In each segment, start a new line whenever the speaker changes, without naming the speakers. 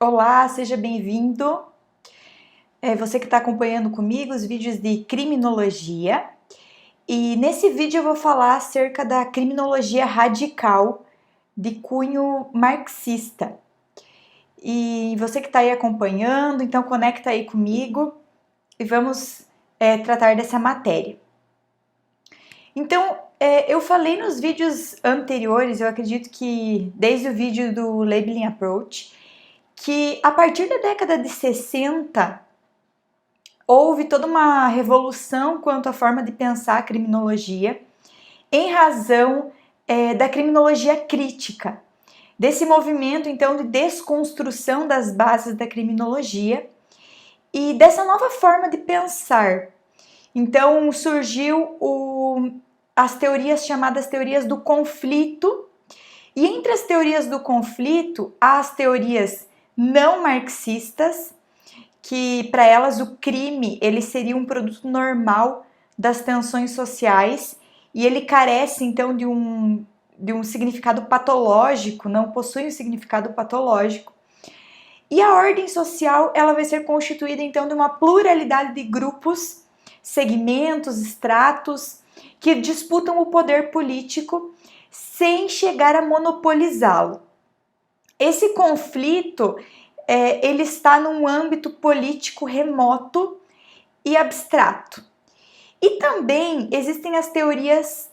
Olá, seja bem-vindo. Você que está acompanhando comigo os vídeos de criminologia. E nesse vídeo eu vou falar acerca da criminologia radical de cunho marxista. E você que está aí acompanhando, então conecta aí comigo e vamos tratar dessa matéria. Então, eu falei nos vídeos anteriores, eu acredito que desde o vídeo do Labeling Approach, que a partir da década de 60 houve toda uma revolução quanto à forma de pensar a criminologia, em razão da criminologia crítica, desse movimento então de desconstrução das bases da criminologia e dessa nova forma de pensar. Então surgiu as teorias chamadas teorias do conflito, e entre as teorias do conflito há as teorias não marxistas, que para elas o crime ele seria um produto normal das tensões sociais e ele carece então de um significado patológico, não possui um significado patológico. E a ordem social ela vai ser constituída então de uma pluralidade de grupos, segmentos, estratos que disputam o poder político sem chegar a monopolizá-lo. Esse conflito ele está num âmbito político remoto e abstrato. E também existem as teorias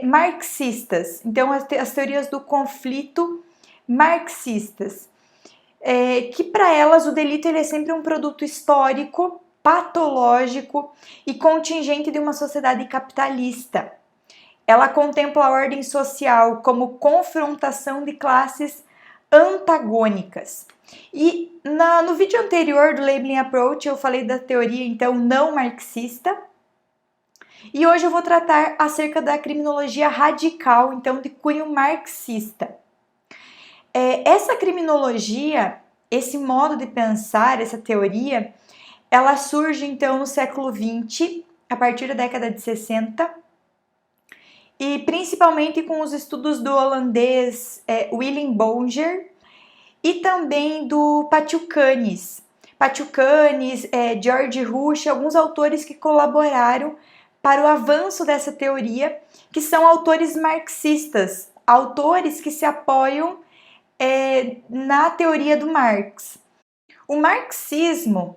marxistas, então as teorias do conflito marxistas, que para elas o delito ele é sempre um produto histórico, patológico e contingente de uma sociedade capitalista. Ela contempla a ordem social como confrontação de classes antagônicas. E no vídeo anterior do Labeling Approach eu falei da teoria então não marxista, e hoje eu vou tratar acerca da criminologia radical, então de cunho marxista. Essa criminologia, esse modo de pensar, essa teoria, ela surge então no século XX, a partir da década de 60, e principalmente com os estudos do holandês Willem Bonger e também do Patiucanes, George Rush, alguns autores que colaboraram para o avanço dessa teoria, que são autores marxistas, autores que se apoiam na teoria do Marx. O marxismo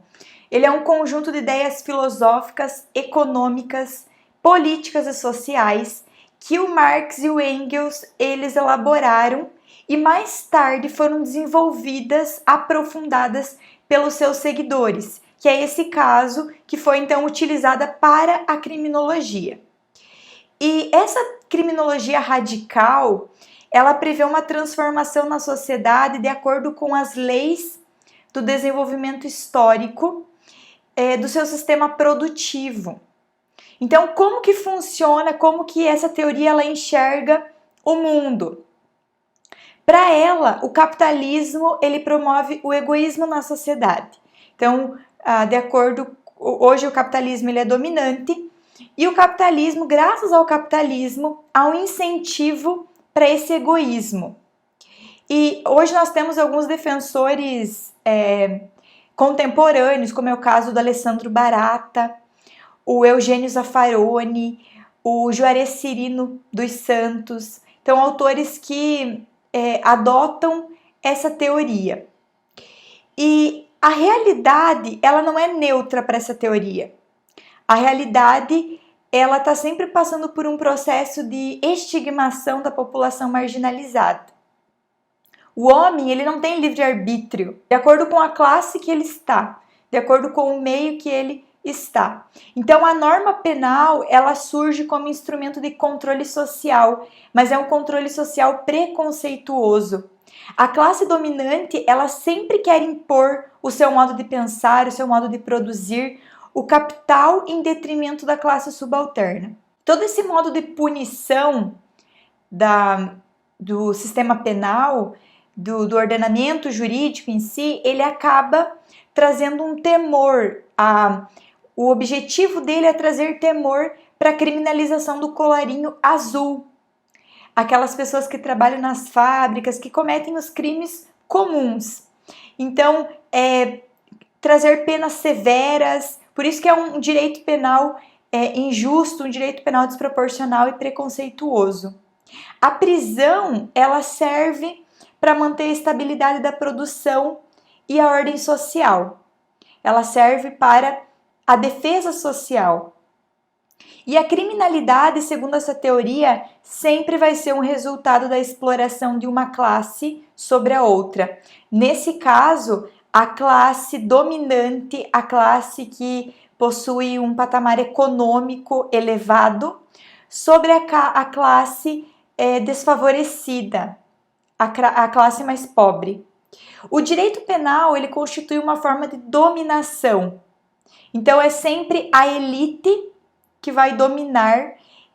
ele é um conjunto de ideias filosóficas, econômicas, políticas e sociais que o Marx e o Engels eles elaboraram e mais tarde foram desenvolvidas, aprofundadas pelos seus seguidores, que é esse caso que foi então utilizada para a criminologia. E essa criminologia radical, ela prevê uma transformação na sociedade de acordo com as leis do desenvolvimento histórico do seu sistema produtivo. Então, como que funciona, como que essa teoria ela enxerga o mundo? Para ela, o capitalismo ele promove o egoísmo na sociedade. Então, hoje o capitalismo ele é dominante e o capitalismo, graças ao capitalismo, há um incentivo para esse egoísmo. E hoje nós temos alguns defensores contemporâneos, como é o caso do Alessandro Barata, o Eugênio Zaffaroni, o Juarez Cirino dos Santos. Então, autores que adotam essa teoria. E a realidade, ela não é neutra para essa teoria. A realidade, ela está sempre passando por um processo de estigmação da população marginalizada. O homem, ele não tem livre-arbítrio, de acordo com a classe que ele está, de acordo com o meio que ele está. Então, a norma penal, ela surge como instrumento de controle social, mas é um controle social preconceituoso. A classe dominante, ela sempre quer impor o seu modo de pensar, o seu modo de produzir, o capital em detrimento da classe subalterna. Todo esse modo de punição do sistema penal, do ordenamento jurídico em si, ele acaba trazendo um temor. O objetivo dele é trazer temor para a criminalização do colarinho azul. Aquelas pessoas que trabalham nas fábricas, que cometem os crimes comuns. Então, trazer penas severas, por isso que é um direito penal injusto, um direito penal desproporcional e preconceituoso. A prisão, ela serve para manter a estabilidade da produção e a ordem social. Ela serve para a defesa social. E a criminalidade, segundo essa teoria, sempre vai ser um resultado da exploração de uma classe sobre a outra. Nesse caso, a classe dominante, a classe que possui um patamar econômico elevado, sobre a classe desfavorecida, a classe mais pobre. O direito penal, ele constitui uma forma de dominação. Então, é sempre a elite que vai dominar,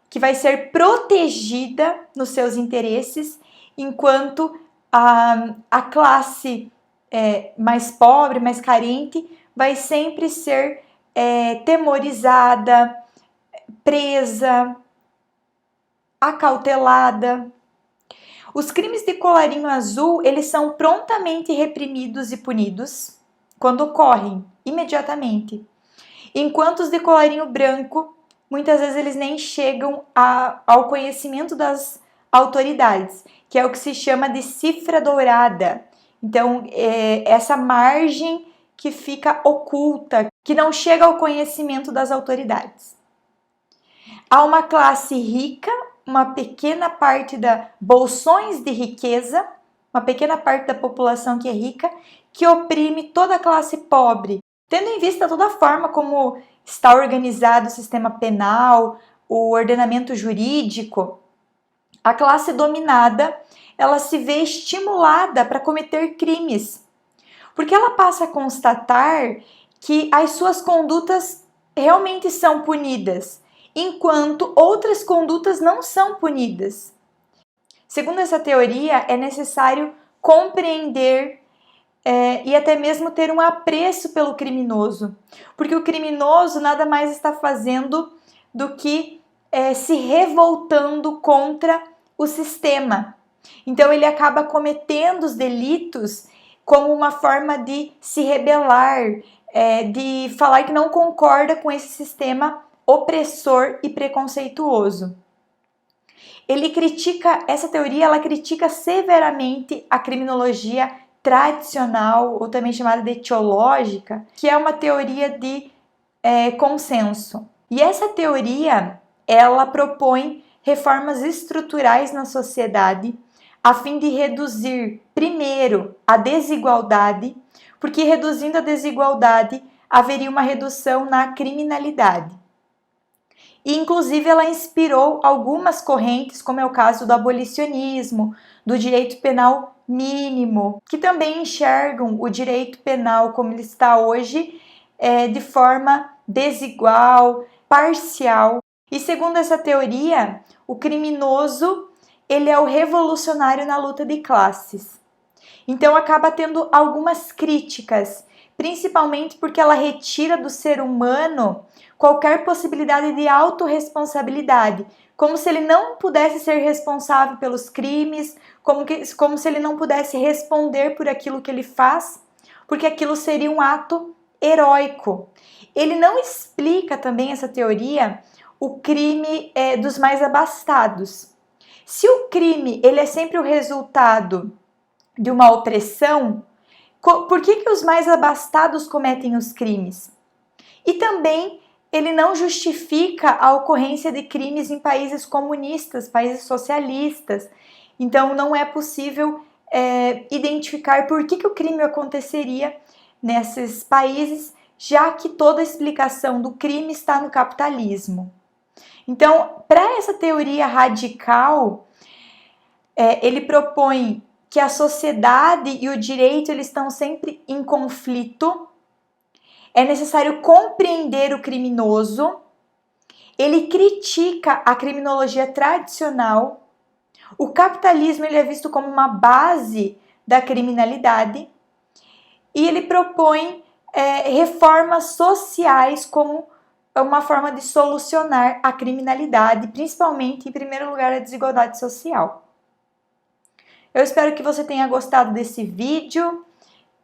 que vai ser protegida nos seus interesses, enquanto a classe mais pobre, mais carente, vai sempre ser temorizada, presa, acautelada. Os crimes de colarinho azul, eles são prontamente reprimidos e punidos quando ocorrem, imediatamente. Enquanto os de colarinho branco, muitas vezes eles nem chegam ao conhecimento das autoridades, que é o que se chama de cifra dourada. Então, essa margem que fica oculta, que não chega ao conhecimento das autoridades. Há uma classe rica, uma pequena parte da bolsões de riqueza, uma pequena parte da população que é rica, que oprime toda a classe pobre, tendo em vista toda a forma como está organizado o sistema penal, o ordenamento jurídico. A classe dominada, ela se vê estimulada para cometer crimes, porque ela passa a constatar que as suas condutas realmente são punidas, enquanto outras condutas não são punidas. Segundo essa teoria, é necessário compreender e até mesmo ter um apreço pelo criminoso, porque o criminoso nada mais está fazendo do que se revoltando contra o sistema. Então ele acaba cometendo os delitos como uma forma de se rebelar, de falar que não concorda com esse sistema opressor e preconceituoso. Essa teoria, ela critica severamente a criminologia tradicional, ou também chamada de etiológica, que é uma teoria de consenso. E essa teoria, ela propõe reformas estruturais na sociedade a fim de reduzir, primeiro, a desigualdade, porque reduzindo a desigualdade haveria uma redução na criminalidade. E, inclusive, ela inspirou algumas correntes, como é o caso do abolicionismo, do direito penal mínimo, que também enxergam o direito penal como ele está hoje, de forma desigual, parcial. E, segundo essa teoria, o criminoso, ele é o revolucionário na luta de classes. Então, acaba tendo algumas críticas, principalmente porque ela retira do ser humano qualquer possibilidade de autorresponsabilidade, como se ele não pudesse ser responsável pelos crimes, como se ele não pudesse responder por aquilo que ele faz, porque aquilo seria um ato heróico. Ele não explica também, essa teoria, o crime dos mais abastados. Se o crime ele é sempre o resultado de uma opressão, por que os mais abastados cometem os crimes? E também ele não justifica a ocorrência de crimes em países comunistas, países socialistas. Então não é possível identificar por que o crime aconteceria nesses países, já que toda a explicação do crime está no capitalismo. Então, para essa teoria radical, ele propõe que a sociedade e o direito eles estão sempre em conflito. É necessário compreender o criminoso. Ele critica a criminologia tradicional. O capitalismo ele é visto como uma base da criminalidade. E ele propõe reformas sociais como uma forma de solucionar a criminalidade, principalmente, em primeiro lugar, a desigualdade social. Eu espero que você tenha gostado desse vídeo.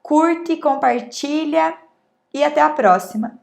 curte, compartilha e até a próxima!